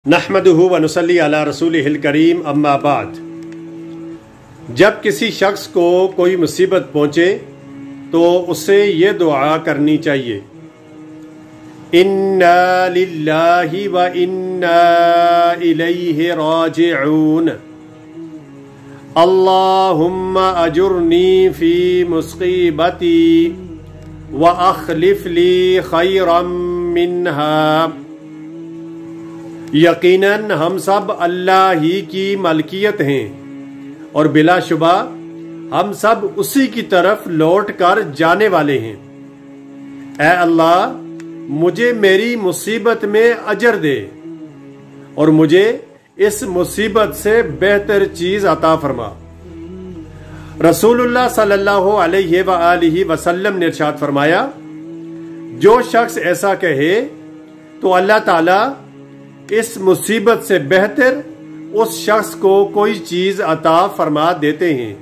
نحمدہ و نصلی علی رسولہ الکریم اما بعد۔ جب کسی شخص کو کوئی مصیبت پہنچے تو اسے یہ دعا کرنی چاہیے، انا للہ و انا الیہ راجعون، اللہم اجرنی فی مصیبتی واخلف لی خیرا منہا۔ یقیناً ہم سب اللہ ہی کی ملکیت ہیں اور بلا شبہ ہم سب اسی کی طرف لوٹ کر جانے والے ہیں۔ اے اللہ، مجھے میری مصیبت میں اجر دے اور مجھے اس مصیبت سے بہتر چیز عطا فرما۔ رسول اللہ صلی اللہ علیہ وآلہ وسلم نے ارشاد فرمایا، جو شخص ایسا کہے تو اللہ تعالی اس مصیبت سے بہتر اس شخص کو کوئی چیز عطا فرما دیتے ہیں۔